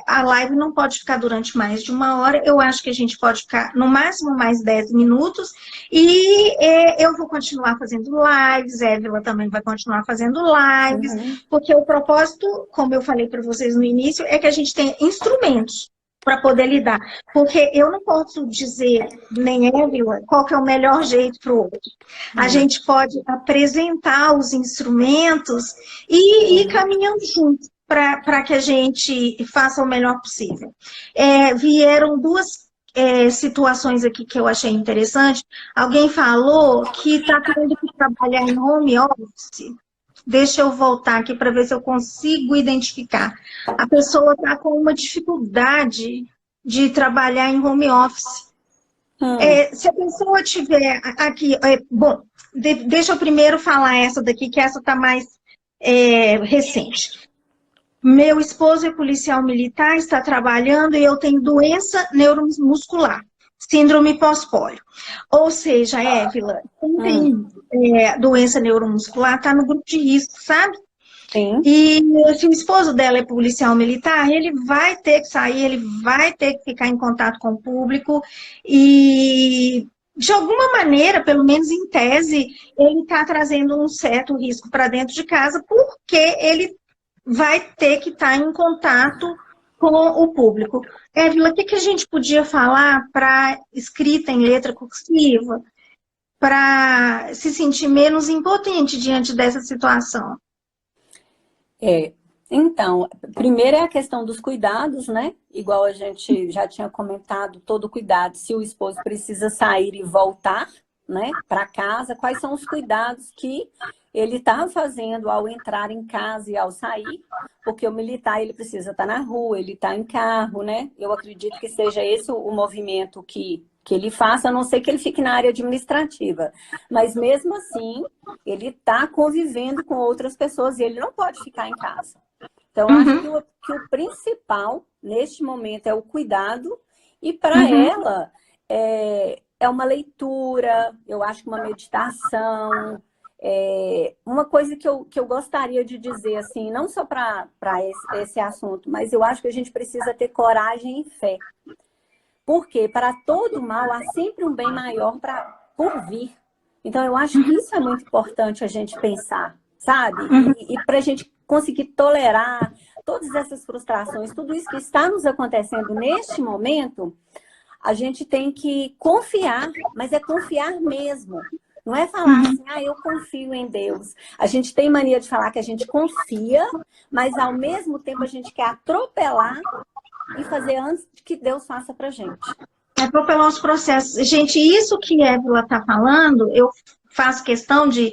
A live não pode ficar durante mais de 1 hora, eu acho que a gente pode ficar no máximo mais 10 minutos, e eu vou continuar fazendo lives, Évila também vai continuar fazendo lives, porque o propósito, como eu falei para vocês no início, é que a gente tenha instrumentos para poder lidar. Porque eu não posso dizer, nem Évila, qual que é o melhor jeito para o outro. A gente pode apresentar os instrumentos e ir caminhando juntos para que a gente faça o melhor possível. Vieram 2 situações aqui que eu achei interessante. Alguém falou que está tendo que trabalhar em home office. Deixa eu voltar aqui para ver se eu consigo identificar. A pessoa está com uma dificuldade de trabalhar em home office. Se a pessoa tiver aqui... bom, deixa eu primeiro falar essa daqui, que essa está mais recente. Meu esposo é policial militar, está trabalhando e eu tenho doença neuromuscular. Síndrome pós-pólio. Ou seja, Évila, quem tem doença neuromuscular está no grupo de risco, sabe? Sim. E se o esposo dela é policial militar, ele vai ter que sair, ele vai ter que ficar em contato com o público e, de alguma maneira, pelo menos em tese, ele está trazendo um certo risco para dentro de casa, porque ele vai ter que estar em contato com o público. Évila, o que a gente podia falar para escrita em letra cursiva, para se sentir menos impotente diante dessa situação? Então, primeiro é a questão dos cuidados, né? Igual a gente já tinha comentado, todo cuidado, se o esposo precisa sair e voltar, né, para casa, quais são os cuidados que ele está fazendo ao entrar em casa e ao sair, porque o militar, ele precisa estar na rua, ele está em carro, né? Eu acredito que seja esse o movimento que ele faça, a não ser que ele fique na área administrativa. Mas mesmo assim, ele está convivendo com outras pessoas e ele não pode ficar em casa. Então, acho que o principal, neste momento, é o cuidado, e para ela, é uma leitura, eu acho que uma meditação, uma coisa que eu gostaria de dizer, assim, não só para esse assunto, mas eu acho que a gente precisa ter coragem e fé. Porque para todo mal há sempre um bem maior por vir. Então, eu acho que isso é muito importante a gente pensar, sabe? E para a gente conseguir tolerar todas essas frustrações, tudo isso que está nos acontecendo neste momento, a gente tem que confiar, mas é confiar mesmo. Não é falar assim, eu confio em Deus. A gente tem mania de falar que a gente confia, mas ao mesmo tempo a gente quer atropelar e fazer antes de que Deus faça pra gente. Atropelar os processos. Gente, isso que a Évila está falando, eu faço questão de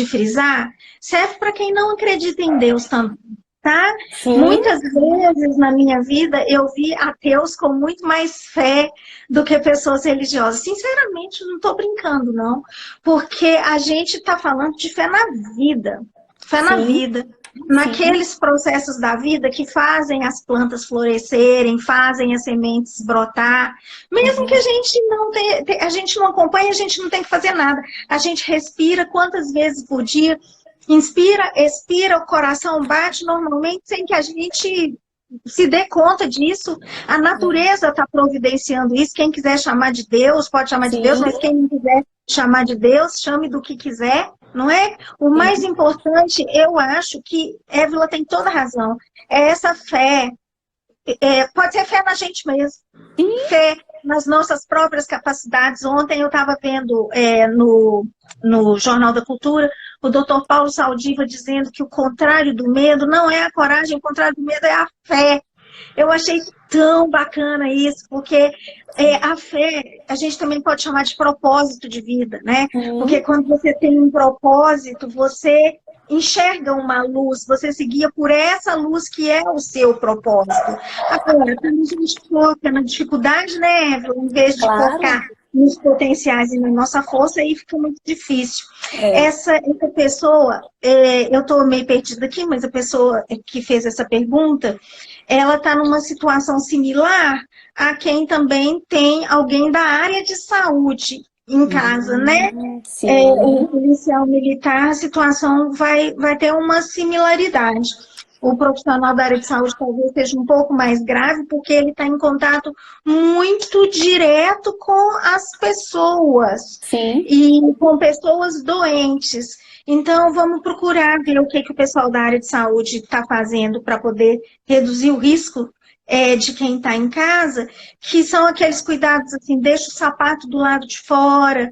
frisar, serve para quem não acredita em Deus também, tá? Sim. Muitas vezes na minha vida eu vi ateus com muito mais fé do que pessoas religiosas. Sinceramente, não estou brincando, não. Porque a gente está falando de fé na vida. Fé na vida. naqueles processos da vida que fazem as plantas florescerem, fazem as sementes brotar. Mesmo que a gente não a gente não acompanhe, a gente não tem que fazer nada. A gente respira quantas vezes por dia, inspira, expira, o coração bate normalmente sem que a gente se dê conta disso. A natureza está providenciando isso. Quem quiser chamar de Deus, pode chamar de Deus, mas quem não quiser chamar de Deus, chame do que quiser, não é? O mais importante, eu acho que Évila tem toda razão, é essa fé. Pode ser fé na gente mesmo, fé nas nossas próprias capacidades. Ontem eu estava vendo no Jornal da Cultura o doutor Paulo Saldiva dizendo que o contrário do medo não é a coragem, o contrário do medo é a fé. Eu achei tão bacana isso, porque a fé, a gente também pode chamar de propósito de vida, né? Porque quando você tem um propósito, você enxerga uma luz, você se guia por essa luz que é o seu propósito. Agora, quando a gente foca na dificuldade, né, Evelyn, em vez de focar nos potenciais e na nossa força, aí fica muito difícil. Essa pessoa, eu estou meio perdida aqui, mas a pessoa que fez essa pergunta, ela está numa situação similar a quem também tem alguém da área de saúde em casa, né? O policial militar, a situação vai ter uma similaridade. O profissional da área de saúde talvez seja um pouco mais grave, porque ele está em contato muito direto com as pessoas. E com pessoas doentes. Então, vamos procurar ver o que o pessoal da área de saúde está fazendo para poder reduzir o risco de quem está em casa, que são aqueles cuidados assim, deixa o sapato do lado de fora,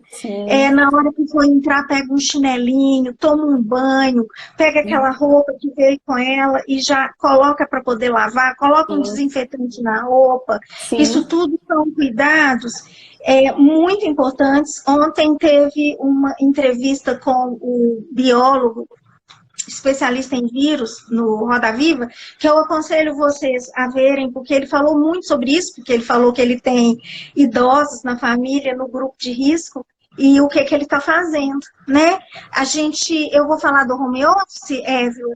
na hora que for entrar, pega um chinelinho, toma um banho, pega aquela roupa que veio com ela e já coloca para poder lavar, coloca um desinfetante na roupa. Isso tudo são cuidados muito importantes. Ontem teve uma entrevista com o biólogo especialista em vírus no Roda Viva, que eu aconselho vocês a verem, porque ele falou muito sobre isso, porque ele falou que ele tem idosos na família, no grupo de risco, e o que ele está fazendo, né? Eu vou falar do home office, Évila.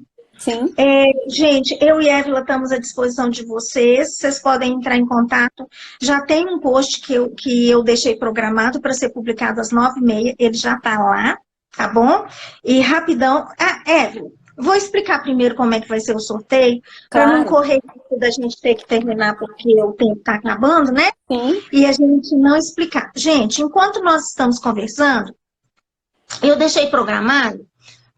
Gente, eu e Évila estamos à disposição de vocês podem entrar em contato. Já tem um post que eu deixei programado para ser publicado às 9h30, ele já está lá. Tá bom? E rapidão. Évila, vou explicar primeiro como é que vai ser o sorteio, para não correr da gente ter que terminar, porque o tempo está acabando, né? E a gente não explicar. Gente, enquanto nós estamos conversando, eu deixei programado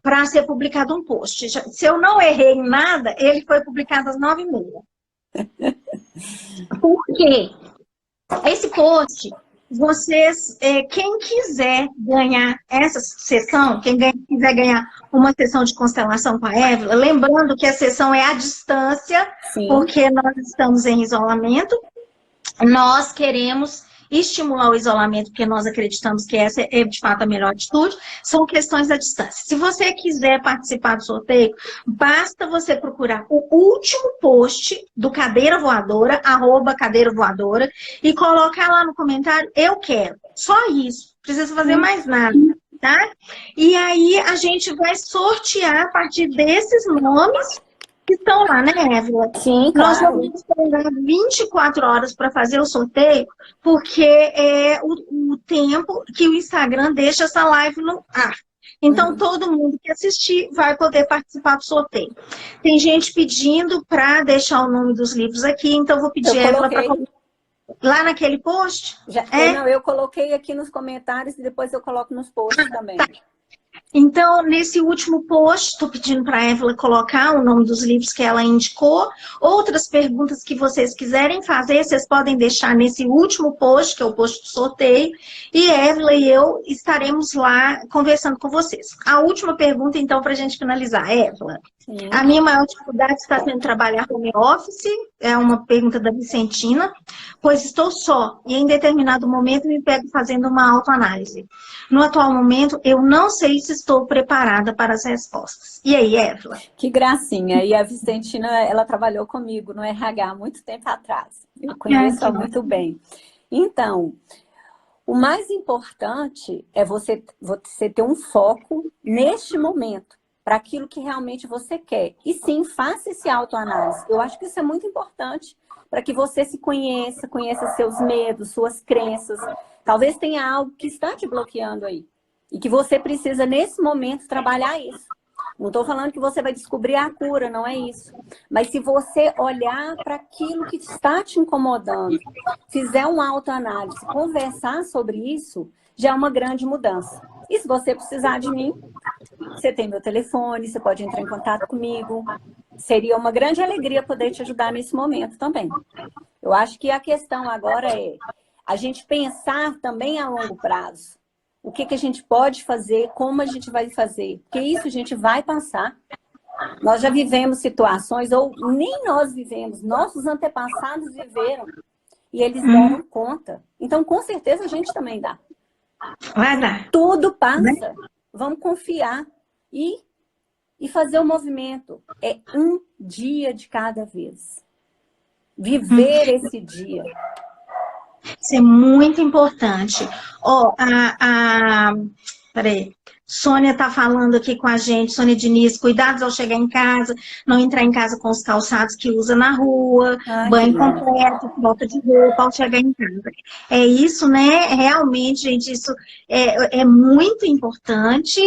para ser publicado um post. Se eu não errei em nada, ele foi publicado às 9h30. Por quê? Esse post... quem quiser ganhar essa sessão, quem quiser ganhar uma sessão de constelação com a Évila, lembrando que a sessão é à distância, porque nós estamos em isolamento, nós queremos estimular o isolamento, porque nós acreditamos que essa é, de fato, a melhor atitude, são questões da distância. Se você quiser participar do sorteio, basta você procurar o último post do Cadeira Voadora, @Cadeira Voadora, e colocar lá no comentário, eu quero. Só isso, não precisa fazer mais nada, tá? E aí a gente vai sortear a partir desses nomes que estão lá, né, Évila? Nós vamos esperar 24 horas para fazer o sorteio, porque é o tempo que o Instagram deixa essa live no ar. Então, todo mundo que assistir vai poder participar do sorteio. Tem gente pedindo para deixar o nome dos livros aqui, então vou pedir a Évila para colocar lá naquele post. Não, eu coloquei aqui nos comentários e depois eu coloco nos posts também. Tá. Então, nesse último post, estou pedindo para a Évila colocar o nome dos livros que ela indicou. Outras perguntas que vocês quiserem fazer, vocês podem deixar nesse último post, que é o post do sorteio. E Évila e eu estaremos lá conversando com vocês. A última pergunta, então, para a gente finalizar. Évila, a minha maior dificuldade está sendo trabalhar home office, é uma pergunta da Vicentina, pois estou só e em determinado momento me pego fazendo uma autoanálise. No atual momento, eu não sei se estou preparada para as respostas. E aí, Évila? Que gracinha. E a Vicentina, ela trabalhou comigo no RH há muito tempo atrás. Eu conheço-a muito bem. Então, o mais importante é você ter um foco neste momento. para aquilo que realmente você quer. E sim, faça esse autoanálise. Eu acho que isso é muito importante para que você se conheça, conheça seus medos, suas crenças. Talvez tenha algo que está te bloqueando aí. E que você precisa, nesse momento, trabalhar isso. Não estou falando que você vai descobrir a cura, não é isso. Mas se você olhar para aquilo que está te incomodando, fizer uma autoanálise, conversar sobre isso, já é uma grande mudança. E se você precisar de mim, você tem meu telefone, você pode entrar em contato comigo. Seria uma grande alegria poder te ajudar nesse momento também. Eu acho que a questão agora é a gente pensar também a longo prazo. O que a gente pode fazer, como a gente vai fazer. Porque isso a gente vai passar. Nós já vivemos situações, ou nem nós vivemos, nossos antepassados viveram. E eles deram conta. Então, com certeza, a gente também dá. Vai dar. Tudo passa. Vamos confiar e fazer o movimento. É um dia de cada vez. Viver esse dia. Isso é muito importante. Ó, peraí. Sônia está falando aqui com a gente, Sônia Diniz, cuidados ao chegar em casa, não entrar em casa com os calçados que usa na rua, banho completo, volta de roupa ao chegar em casa. É isso, né? Realmente, gente, isso é muito importante.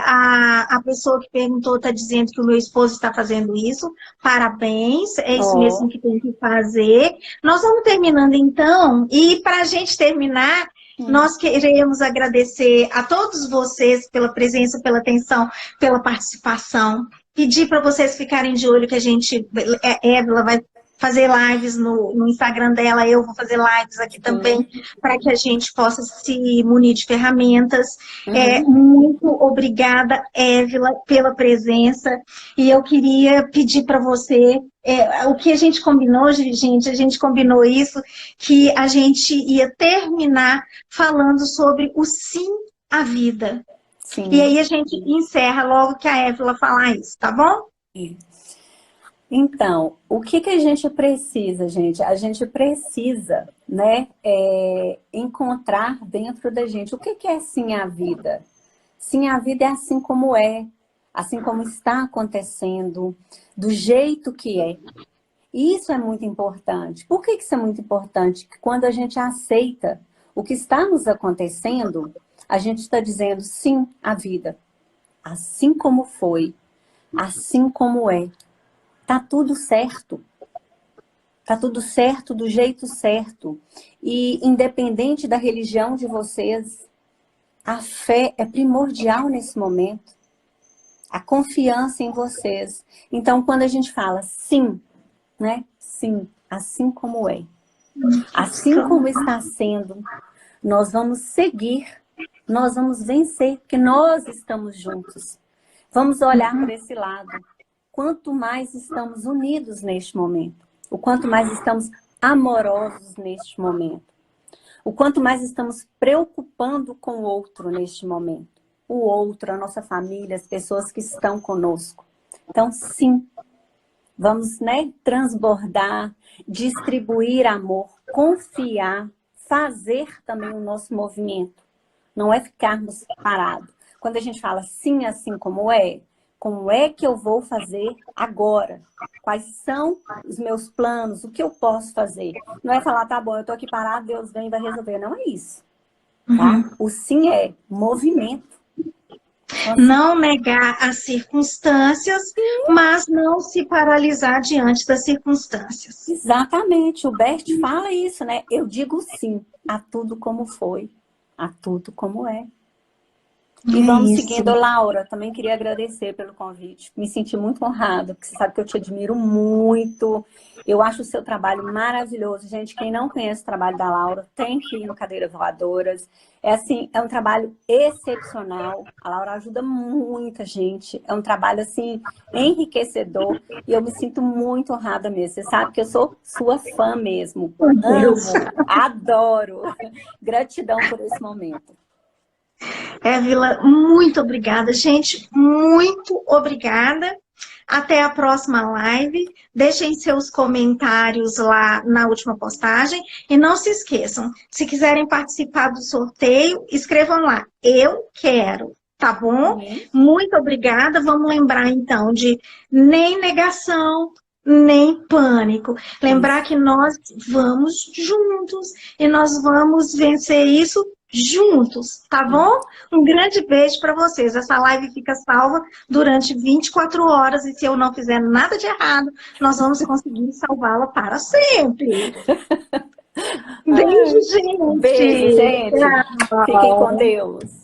A pessoa que perguntou está dizendo que o meu esposo está fazendo isso. Parabéns, é isso mesmo que tem que fazer. Nós vamos terminando então, e para a gente terminar, nós queremos agradecer a todos vocês pela presença, pela atenção, pela participação. Pedir para vocês ficarem de olho que a gente, Évila vai fazer lives no Instagram dela, eu vou fazer lives aqui também, para que a gente possa se munir de ferramentas. Muito obrigada, Évila, pela presença. E eu queria pedir para você, o que a gente combinou, gente, a gente combinou isso, que a gente ia terminar falando sobre o sim à vida. Sim. E aí a gente encerra logo que a Évila falar isso, tá bom? Então, o que a gente precisa, gente? A gente precisa, né, encontrar dentro da gente o que é sim a vida. Sim, a vida é assim como é, assim como está acontecendo, do jeito que é. E isso é muito importante. Por que isso é muito importante? Que quando a gente aceita o que está nos acontecendo, a gente está dizendo sim à vida. Assim como foi, assim como é. Tá tudo certo. Tá tudo certo do jeito certo. E independente da religião de vocês, a fé é primordial nesse momento. A confiança em vocês. Então, quando a gente fala sim, né? Sim, assim como é. Assim como está sendo, nós vamos seguir, nós vamos vencer, porque nós estamos juntos. Vamos olhar para esse lado. Quanto mais estamos unidos neste momento, o quanto mais estamos amorosos neste momento, o quanto mais estamos preocupando com o outro neste momento, o outro, a nossa família, as pessoas que estão conosco. Então, sim, vamos, né, transbordar, distribuir amor, confiar, fazer também o nosso movimento. Não é ficarmos parados. Quando a gente fala sim, assim como é que eu vou fazer agora? Quais são os meus planos? O que eu posso fazer? Não é falar, tá bom, eu tô aqui parado, Deus vem e vai resolver. Não é isso. Tá? O sim é movimento. Não negar as circunstâncias, mas não se paralisar diante das circunstâncias. Exatamente. O Bert fala isso, né? Eu digo sim a tudo como foi, a tudo como é. E vamos seguindo. Laura, também queria agradecer pelo convite. Me senti muito honrada, porque você sabe que eu te admiro muito. Eu acho o seu trabalho maravilhoso. Gente, quem não conhece o trabalho da Laura, tem que ir no Cadeiras Voadoras. Assim, é um trabalho excepcional. A Laura ajuda muita gente. É um trabalho, assim, enriquecedor. E eu me sinto muito honrada mesmo. Você sabe que eu sou sua fã mesmo. Amo, adoro. Gratidão por esse momento. Évila, muito obrigada, gente, muito obrigada. Até a próxima live. Deixem seus comentários lá na última postagem. E não se esqueçam, se quiserem participar do sorteio, escrevam lá, eu quero. tá bom? Uhum. Muito obrigada. Vamos lembrar, então, de nem negação, nem pânico. Lembrar Isso. que nós vamos juntos e nós vamos vencer isso juntos, tá bom? Um grande beijo para vocês. Essa live fica salva durante 24 horas e se eu não fizer nada de errado, nós vamos conseguir salvá-la para sempre. Beijo, Ai, beijo, gente. gente. Fiquem com Tchau. Deus.